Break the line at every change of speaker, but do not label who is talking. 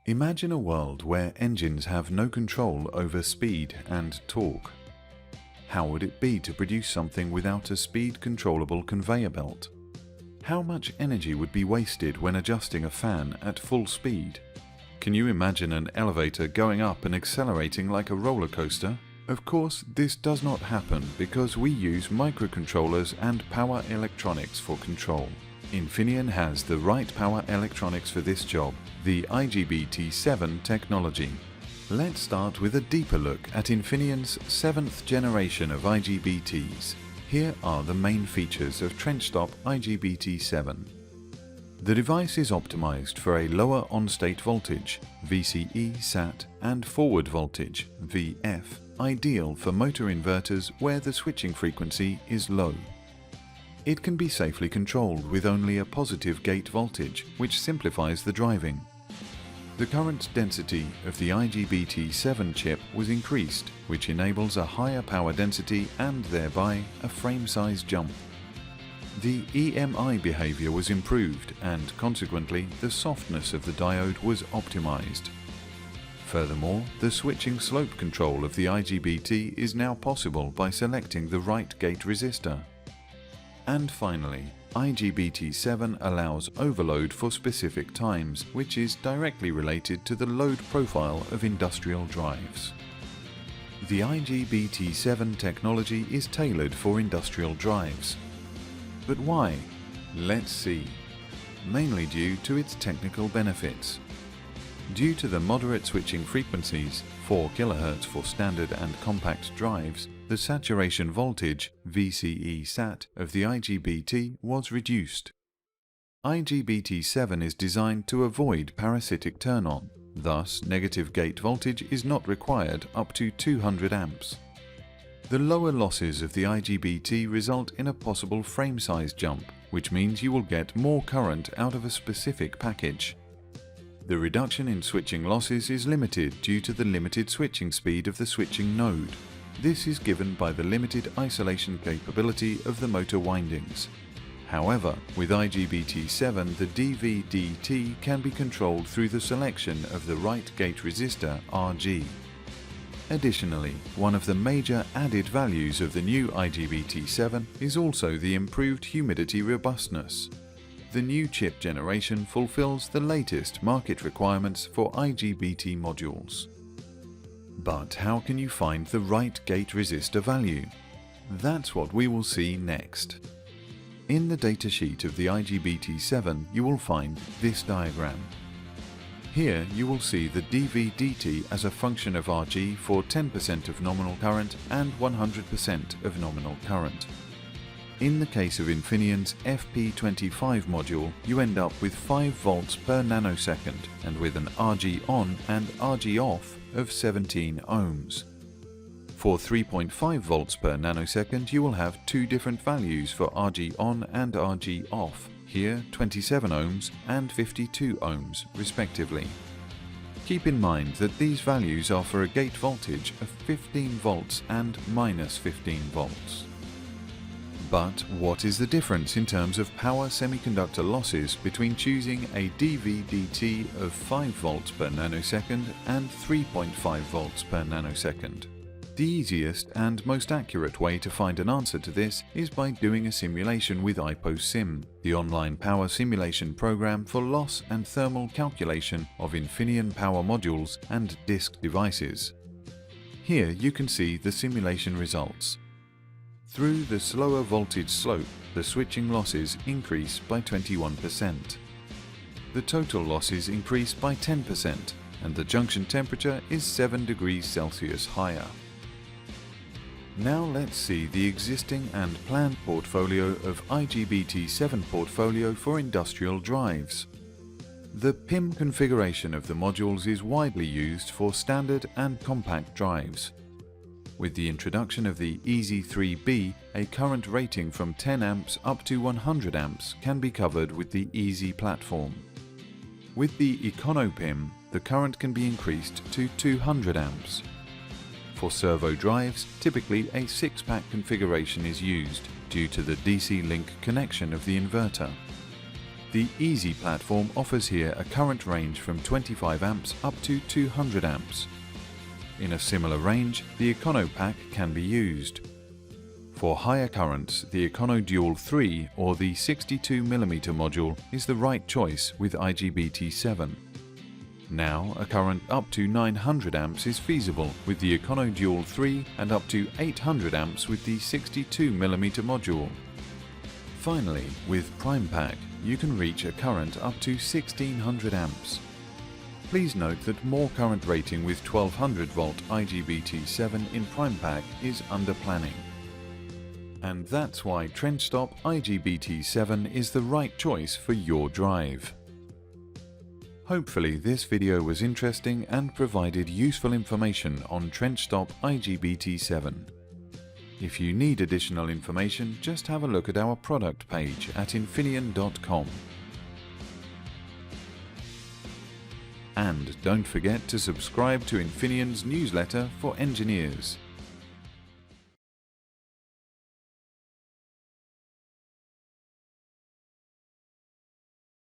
Imagine a world where engines have no control over speed and torque. How would it be to produce something without a speed-controllable conveyor belt? How much energy would be wasted when adjusting a fan at full speed? Can you imagine an elevator going up and accelerating like a roller coaster? Of course, this does not happen because we use microcontrollers and power electronics for control. Infineon has the right power electronics for this job, the IGBT7 technology. Let's start with a deeper look at Infineon's 7th generation of IGBTs. Here are the main features of TRENCHSTOP IGBT7. The device is optimized for a lower on-state voltage, VCE SAT, and forward voltage, VF, ideal for motor inverters where the switching frequency is low. It can be safely controlled with only a positive gate voltage, which simplifies the driving. The current density of the IGBT7 chip was increased, which enables a higher power density and thereby a frame size jump. The EMI behavior was improved and consequently the softness of the diode was optimized. Furthermore, the switching slope control of the IGBT is now possible by selecting the right gate resistor. And finally, IGBT7 allows overload for specific times, which is directly related to the load profile of industrial drives. The IGBT7 technology is tailored for industrial drives. But why? Let's see. Mainly due to its technical benefits. Due to the moderate switching frequencies, 4 kHz for standard and compact drives, the saturation voltage, VCE SAT, of the IGBT was reduced. IGBT7 is designed to avoid parasitic turn-on, thus negative gate voltage is not required up to 200 amps. The lower losses of the IGBT result in a possible frame size jump, which means you will get more current out of a specific package. The reduction in switching losses is limited due to the limited switching speed of the switching node. This is given by the limited isolation capability of the motor windings. However, with IGBT7 the DV/DT can be controlled through the selection of the right gate resistor RG. Additionally, one of the major added values of the new IGBT7 is also the improved humidity robustness. The new chip generation fulfills the latest market requirements for IGBT modules. But how can you find the right gate resistor value? That's what we will see next. In the datasheet of the IGBT7 you will find this diagram. Here you will see the dV/dt as a function of Rg for 10% of nominal current and 100% of nominal current. In the case of Infineon's FP25 module, you end up with 5 volts per nanosecond and with an Rg on and Rg off of 17 ohms. For 3.5 volts per nanosecond, you will have 2 different values for Rg on and Rg off, here 27 ohms and 52 ohms respectively. Keep in mind that these values are for a gate voltage of 15 volts and minus 15 volts. But what is the difference in terms of power semiconductor losses between choosing a dV/dt of 5 volts per nanosecond and 3.5 volts per nanosecond? The easiest and most accurate way to find an answer to this is by doing a simulation with IPOSIM, the online power simulation program for loss and thermal calculation of Infineon power modules and disk devices. Here you can see the simulation results. Through the slower voltage slope, the switching losses increase by 21%. The total losses increase by 10%, and the junction temperature is 7 degrees Celsius higher. Now let's see the existing and planned portfolio of IGBT7 portfolio for industrial drives. The PIM configuration of the modules is widely used for standard and compact drives. With the introduction of the EZ3B, a current rating from 10 amps up to 100 amps can be covered with the EZ platform. With the EconoPIM, the current can be increased to 200 amps. For servo drives, typically a 6-pack configuration is used due to the DC link connection of the inverter. The Easy platform offers here a current range from 25 amps up to 200 amps. In a similar range, the Econo pack can be used. For higher currents, the Econo Dual 3 or the 62mm module is the right choice with IGBT7. Now, a current up to 900 amps is feasible with the Econo Dual 3 and up to 800 amps with the 62mm module. Finally, with Prime Pack, you can reach a current up to 1600 amps. Please note that more current rating with 1200 volt IGBT7 in Prime Pack is under planning. And that's why TRENCHSTOP IGBT7 is the right choice for your drive. Hopefully this video was interesting and provided useful information on TRENCHSTOP IGBT7. If you need additional information, just have a look at our product page at Infineon.com. And don't forget to subscribe to Infineon's newsletter for engineers.